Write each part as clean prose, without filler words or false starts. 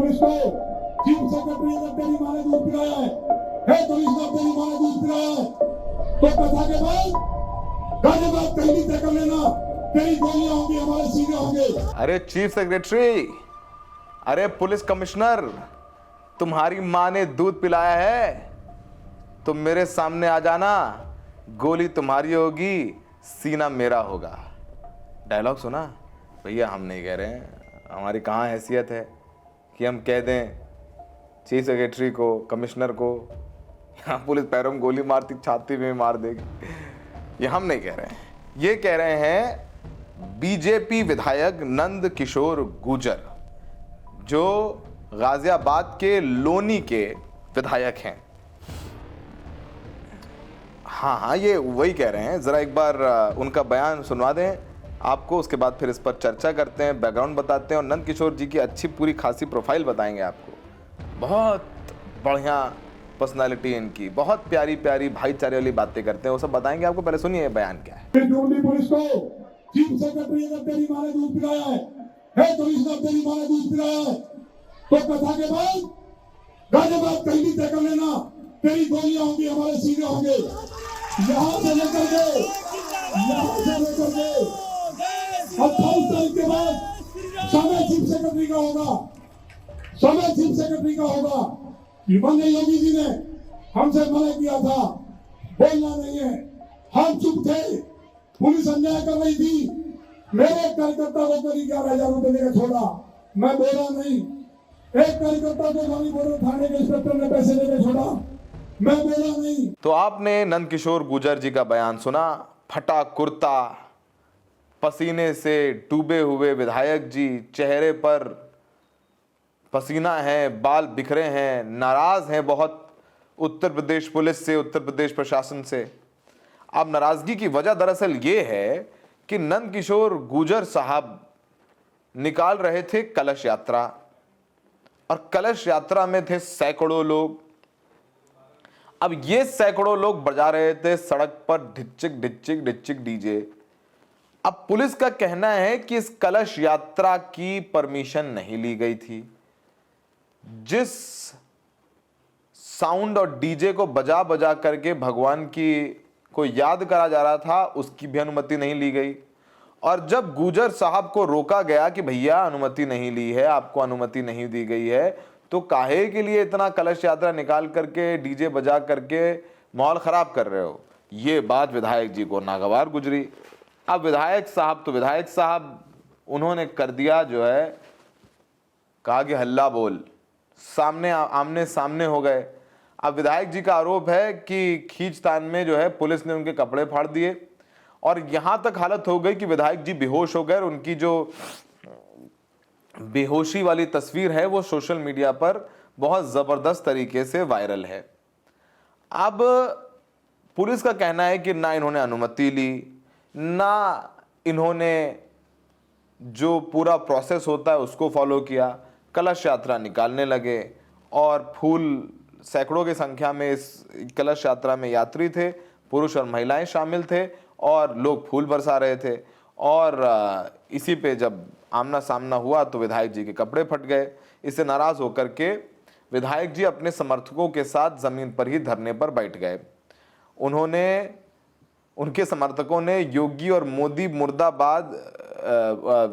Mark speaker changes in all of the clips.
Speaker 1: Police को chief secretary अगर तेरी माँ ने दूध पिलाया है कमिश्नर तेरी माँ ने दूध पिलाया है तो कथा के बाद गाजियाबाद कहीं भी तय कर लेना, तेरी गोलियां होंगी, हमारे सीने होंगे।
Speaker 2: अरे चीफ सेक्रेटरी, अरे पुलिस कमिश्नर, तुम्हारी माँ ने दूध पिलाया है तो मेरे सामने आ जाना, गोली तुम्हारी होगी, सीना मेरा होगा। डायलॉग सुना भैया? हम नहीं कह रहे हैं, हमारी कहाँ हैसियत है कि हम कह दें चीफ सेक्रेटरी को, कमिश्नर को, यहाँ पुलिस पैरों में गोली मारती छाती में मार देगी। ये हम नहीं कह रहे हैं, ये कह रहे हैं बीजेपी विधायक नंद किशोर गुर्जर, जो गाजियाबाद के लोनी के विधायक हैं। हाँ, ये वही कह रहे हैं। जरा एक बार उनका बयान सुनवा दें आपको, उसके बाद फिर इस पर चर्चा करते हैं, बैकग्राउंड बताते हैं और नंद किशोर जी की अच्छी पूरी खासी प्रोफाइल बताएंगे आपको। बहुत बढ़िया पर्सनालिटी इनकी, बहुत प्यारी प्यारी भाईचारे वाली बातें करते हैं, वो सब बताएंगे आपको। पहले सुनिए बयान क्या है।
Speaker 1: पुलिस को चीफ सेक्रेटरी अगर तेरी माँ ने दूध पिलाया है कमिश्नर तेरी माँ ने दूध पिलाया है तो कथा के बाद गाजियाबाद कहीं भी तय कर लेना, तेरी गोलियां होंगी, हमारे सीने होंगे। यहाँ से लेकर के 28 तारीख के बाद समय चीफ सेक्रेटरी का होगा, समय चीफ सेक्रेटरी का होगा। माननीय योगी जी ने हमसे मना किया था, बोलना नहीं है, हम चुप थे, पुलिस अन्याय कर रही थी, मेरे कार्यकर्ता को करीब 11,000 रुपए देकर छोड़ा, मैं बोला नहीं। एक कार्यकर्ता को गाड़ी बोर्डर थाने के इंस्पेक्टर ने पैसे देकर छोड़ा, मैं बोला नहीं।
Speaker 2: तो आपने नंद किशोर गुर्जर जी का बयान सुना। फटा कुर्ता, पसीने से डूबे हुए विधायक जी, चेहरे पर पसीना है, बाल बिखरे हैं, नाराज हैं बहुत उत्तर प्रदेश पुलिस से, उत्तर प्रदेश प्रशासन से। अब नाराजगी की वजह दरअसल ये है कि नंद किशोर गुर्जर साहब निकाल रहे थे कलश यात्रा, और कलश यात्रा में थे सैकड़ों लोग। अब ये सैकड़ों लोग बजा रहे थे सड़क पर ढिच्चिक ढिच्चिक ढिच्चिक डीजे। अब पुलिस का कहना है कि इस कलश यात्रा की परमिशन नहीं ली गई थी। जिस साउंड और डीजे को बजा बजा करके भगवान की को याद करा जा रहा था, उसकी भी अनुमति नहीं ली गई। और जब गुर्जर साहब को रोका गया कि भैया अनुमति नहीं ली है, आपको अनुमति नहीं दी गई है, तो काहे के लिए इतना कलश यात्रा निकाल करके डीजे बजा करके माहौल खराब कर रहे हो, ये बात विधायक जी को नागवार गुजरी। अब विधायक साहब तो विधायक साहब, उन्होंने कर दिया जो है, कहा कि हल्ला बोल, सामने आमने सामने हो गए। अब विधायक जी का आरोप है कि खींचतान में जो है पुलिस ने उनके कपड़े फाड़ दिए, और यहां तक हालत हो गई कि विधायक जी बेहोश हो गए। उनकी जो बेहोशी वाली तस्वीर है वो सोशल मीडिया पर बहुत जबरदस्त तरीके से वायरल है। अब पुलिस का कहना है कि ना इन्होंने अनुमति ली, ना इन्होंने जो पूरा प्रोसेस होता है उसको फॉलो किया। कलश यात्रा निकालने लगे और फूल, सैकड़ों की संख्या में इस कलश यात्रा में यात्री थे, पुरुष और महिलाएं शामिल थे, और लोग फूल बरसा रहे थे। और इसी पे जब आमना सामना हुआ तो विधायक जी के कपड़े फट गए। इससे नाराज होकर के विधायक जी अपने समर्थकों के साथ जमीन पर ही धरने पर बैठ गए। उनके समर्थकों ने योगी और मोदी मुर्दाबाद,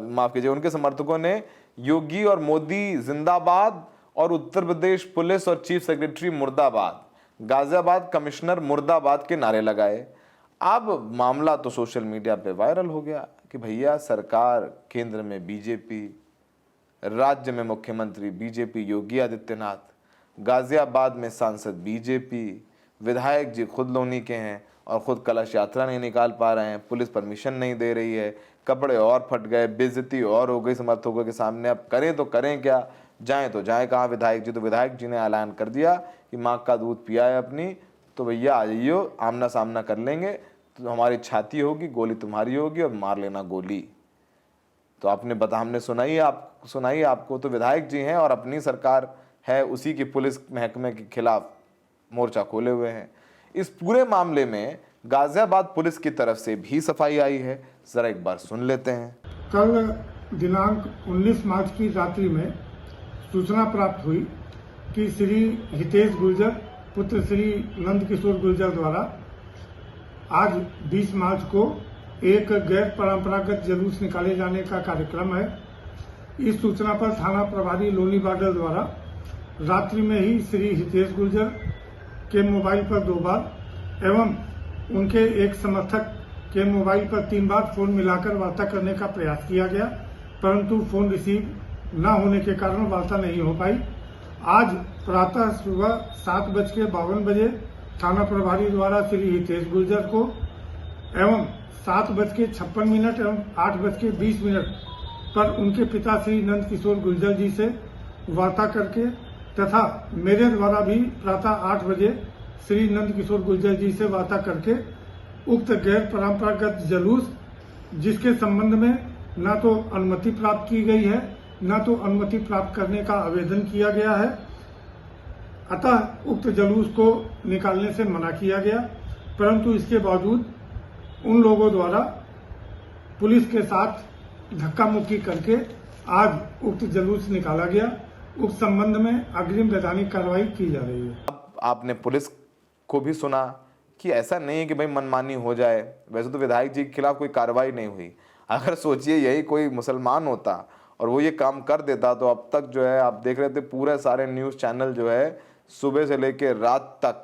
Speaker 2: माफ कीजिए, उनके समर्थकों ने योगी और मोदी जिंदाबाद और उत्तर प्रदेश पुलिस और चीफ सेक्रेटरी मुर्दाबाद, गाजियाबाद कमिश्नर मुर्दाबाद के नारे लगाए। अब मामला तो सोशल मीडिया पे वायरल हो गया कि भैया सरकार केंद्र में बीजेपी, राज्य में मुख्यमंत्री बीजेपी योगी आदित्यनाथ, गाजियाबाद में सांसद बीजेपी, विधायक जी खुद लोनी के हैं और खुद कलश यात्रा नहीं निकाल पा रहे हैं, पुलिस परमिशन नहीं दे रही है, कपड़े और फट गए, बेइज्जती और हो गई समर्थकों के सामने। अब करें तो करें क्या, जाएं तो जाएं कहाँ विधायक जी? तो विधायक जी ने ऐलान कर दिया कि माँ का दूध पिया है अपनी, तो भैया आ जाइयो, आमना सामना कर लेंगे, तो हमारी छाती होगी, गोली तुम्हारी होगी और मार लेना गोली। तो आपने हमने सुनाई आपको, तो विधायक जी हैं और अपनी सरकार है, उसी की पुलिस महकमे के खिलाफ मोर्चा खोले हुए हैं। इस पूरे मामले में गाजियाबाद पुलिस की तरफ से भी सफाई आई है, जरा एक बार सुन लेते हैं।
Speaker 3: कल दिनांक 19 मार्च की रात्रि में सूचना प्राप्त हुई कि श्री हितेश गुर्जर पुत्र श्री नंद किशोर गुर्जर द्वारा आज 20 मार्च को एक गैर परंपरागत जुलूस निकाले जाने का कार्यक्रम है। इस सूचना पर थाना प्रभारी लोनी बाडल द्वारा रात्रि में ही श्री हितेश गुर्जर के मोबाइल पर 2 बार एवं उनके एक समर्थक के मोबाइल पर 3 बार फोन मिलाकर वार्ता करने का प्रयास किया गया, परंतु फोन रिसीव न होने के कारण वार्ता नहीं हो पाई। आज प्रातः सुबह 7:52 बजे थाना प्रभारी द्वारा श्री हितेश गुर्जर को एवं 7:56 एवं 8:20 पर उनके पिता श्री नंद किशोर गुर्जर जी से वार्ता करके तथा मेरे द्वारा भी प्रातः 8 बजे श्री नंद किशोर गुर्जर जी से वार्ता करके उक्त गैर परंपरागत जुलूस जिसके संबंध में न तो अनुमति प्राप्त की गई है न तो अनुमति प्राप्त करने का आवेदन किया गया है, अतः उक्त जुलूस को निकालने से मना किया गया। परंतु इसके बावजूद उन लोगों द्वारा पुलिस के साथ धक्का मुक्की करके आज उक्त जुलूस निकाला गया। उक्त संबंध में अग्रिम वैधानिक कार्रवाई की जा रही है।
Speaker 2: अब आपने पुलिस को भी सुना कि ऐसा नहीं है कि भाई मनमानी हो जाए। वैसे तो विधायक जी के खिलाफ कोई कार्रवाई नहीं हुई। अगर सोचिए यही कोई मुसलमान होता और वो ये काम कर देता तो अब तक जो है आप देख रहे थे पूरे सारे न्यूज़ चैनल जो है सुबह से लेकर रात तक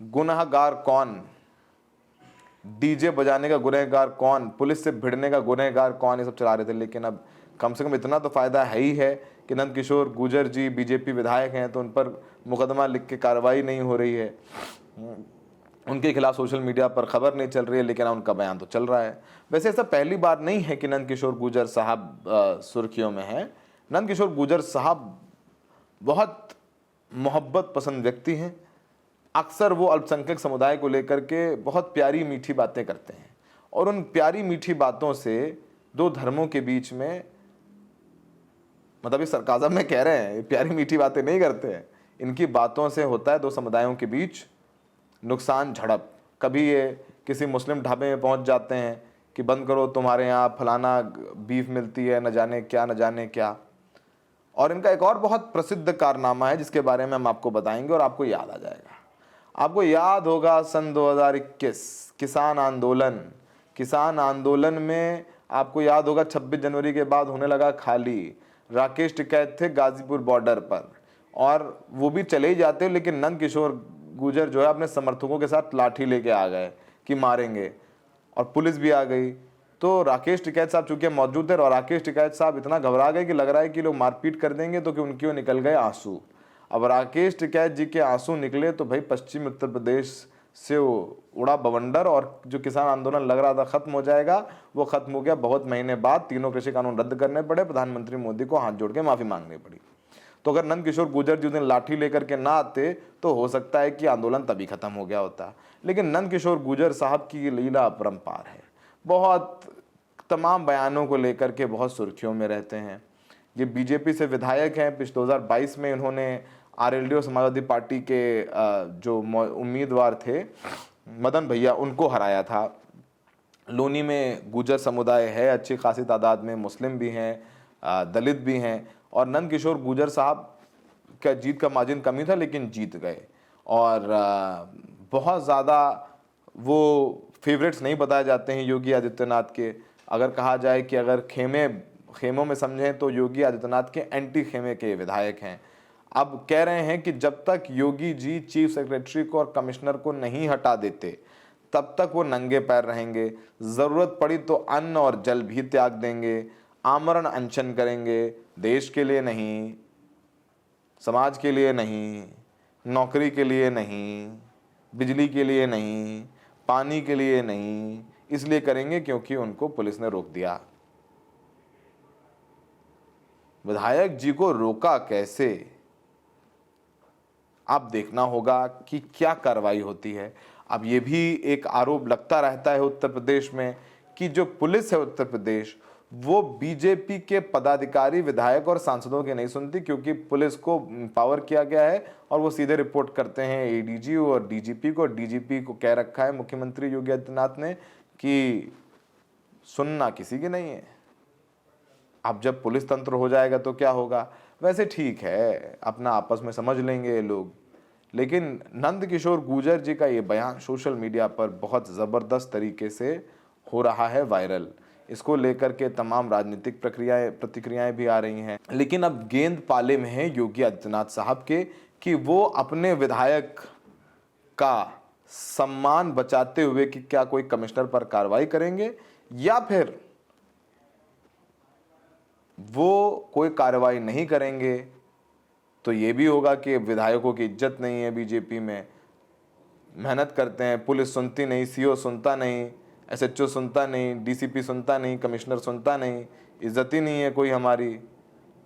Speaker 2: गुनहगार कौन, डीजे बजाने का गुनहगार कौन, पुलिस से भिड़ने का गुनहगार कौन, ये सब चला रहे थे। लेकिन अब कम से कम इतना तो फायदा है ही है कि नंद किशोर गुर्जर जी बीजेपी विधायक हैं तो उन पर मुकदमा लिख के कार्रवाई नहीं हो रही है, उनके खिलाफ सोशल मीडिया पर खबर नहीं चल रही है, लेकिन उनका बयान तो चल रहा है। वैसे ऐसा पहली बार नहीं है कि नंद किशोर गुर्जर साहब सुर्खियों में हैं। नंद किशोर गुर्जर साहब बहुत मोहब्बत पसंद व्यक्ति हैं। अक्सर वो अल्पसंख्यक समुदाय को लेकर के बहुत प्यारी मीठी बातें करते हैं और उन प्यारी मीठी बातों से दो धर्मों के बीच में, मतलब ये सरकाज़म में कह रहे हैं, ये प्यारी मीठी बातें नहीं करते हैं, इनकी बातों से होता है दो समुदायों के बीच नुकसान, झड़प। कभी ये किसी मुस्लिम ढाबे में पहुंच जाते हैं कि बंद करो, तुम्हारे यहाँ फलाना बीफ मिलती है, न जाने क्या। और इनका एक और बहुत प्रसिद्ध कारनामा है जिसके बारे में हम आपको बताएंगे और आपको याद आ जाएगा। आपको याद होगा सन 2021 किसान आंदोलन में आपको याद होगा 26 जनवरी के बाद होने लगा खाली। राकेश टिकैत थे गाजीपुर बॉर्डर पर और वो भी चले ही जाते, लेकिन नंद किशोर गुर्जर जो है अपने समर्थकों के साथ लाठी लेके आ गए कि मारेंगे और पुलिस भी आ गई। तो राकेश टिकैत साहब चूंकि मौजूद थे और राकेश टिकैत साहब इतना घबरा गए कि लग रहा है कि लोग मारपीट कर देंगे, तो कि उनकी निकल गए आंसू। अब राकेश टिकैत जी के आंसू निकले तो भाई पश्चिमी उत्तर प्रदेश से उड़ा बवंडर और जो किसान आंदोलन लग रहा था खत्म हो जाएगा वो खत्म हो गया। बहुत महीने बाद तीनों कृषि कानून रद्द करने पड़े, प्रधानमंत्री मोदी को हाथ जोड़ के माफी मांगनी पड़ी। तो अगर नंद किशोर गुर्जर जी उस दिन लाठी लेकर के ना आते तो हो सकता है कि आंदोलन तभी खत्म हो गया होता। लेकिन नंद किशोर गुर्जर साहब की लीला अपरंपार है, बहुत तमाम बयानों को लेकर के बहुत सुर्खियों में रहते हैं। ये बीजेपी से विधायक हैं। पिछले 2022 में इन्होंने आरएलडी और समाजवादी पार्टी के जो उम्मीदवार थे मदन भैया, उनको हराया था। लोनी में गुर्जर समुदाय है, अच्छी खासी तादाद में मुस्लिम भी हैं, दलित भी हैं, और नंद किशोर गुर्जर साहब का जीत का मार्जिन कम ही था लेकिन जीत गए। और बहुत ज़्यादा वो फेवरेट्स नहीं बताए जाते हैं योगी आदित्यनाथ के। अगर कहा जाए कि अगर खेमों में समझें तो योगी आदित्यनाथ के एंटी खेमे के विधायक हैं। अब कह रहे हैं कि जब तक योगी जी चीफ सेक्रेटरी को और कमिश्नर को नहीं हटा देते तब तक वो नंगे पैर रहेंगे, ज़रूरत पड़ी तो अन्न और जल भी त्याग देंगे, आमरण अनशन करेंगे। देश के लिए नहीं, समाज के लिए नहीं, नौकरी के लिए नहीं, बिजली के लिए नहीं, पानी के लिए नहीं, इसलिए करेंगे क्योंकि उनको पुलिस ने रोक दिया। विधायक जी को रोका कैसे, अब देखना होगा कि क्या कार्रवाई होती है। अब ये भी एक आरोप लगता रहता है उत्तर प्रदेश में कि जो पुलिस है उत्तर प्रदेश वो बीजेपी के पदाधिकारी, विधायक और सांसदों की नहीं सुनती, क्योंकि पुलिस को पावर किया गया है और वो सीधे रिपोर्ट करते हैं एडीजी और डीजीपी को। डीजीपी को कह रखा है मुख्यमंत्री योगी आदित्यनाथ ने कि सुनना किसी की नहीं है। अब जब पुलिस तंत्र हो जाएगा तो क्या होगा। वैसे ठीक है, अपना आपस में समझ लेंगे ये लोग, लेकिन नंद किशोर गुर्जर जी का ये बयान सोशल मीडिया पर बहुत ज़बरदस्त तरीके से हो रहा है वायरल। इसको लेकर के तमाम राजनीतिक प्रतिक्रियाएं भी आ रही हैं। लेकिन अब गेंद पाले में है योगी आदित्यनाथ साहब के कि वो अपने विधायक का सम्मान बचाते हुए कि क्या कोई कमिश्नर पर कार्रवाई करेंगे या फिर वो कोई कार्रवाई नहीं करेंगे। तो ये भी होगा कि विधायकों की इज्जत नहीं है, बीजेपी में मेहनत करते हैं, पुलिस सुनती नहीं, सीओ सुनता नहीं, एसएचओ सुनता नहीं, डीसीपी सुनता नहीं, कमिश्नर सुनता नहीं, इज्जत ही नहीं है कोई हमारी।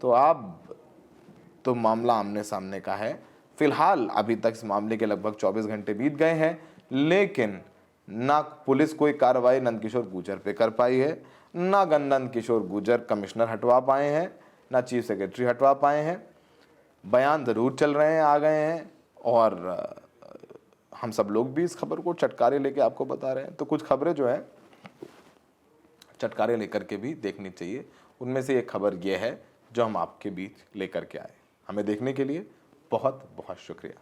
Speaker 2: तो अब तो मामला आमने सामने का है। फिलहाल अभी तक इस मामले के लगभग 24 घंटे बीत गए हैं, लेकिन ना पुलिस कोई कार्रवाई नंदकिशोर गुर्जर पे कर पाई है, ना नंदकिशोर गुर्जर कमिश्नर हटवा पाए हैं, ना चीफ सेक्रेटरी हटवा पाए हैं। बयान ज़रूर चल रहे हैं, आ गए हैं, और हम सब लोग भी इस खबर को चटकारे लेके आपको बता रहे हैं। तो कुछ खबरें जो है चटकारे लेकर के भी देखनी चाहिए। उनमें से एक खबर यह है जो हम आपके बीच लेकर के आए। हमें देखने के लिए बहुत बहुत शुक्रिया।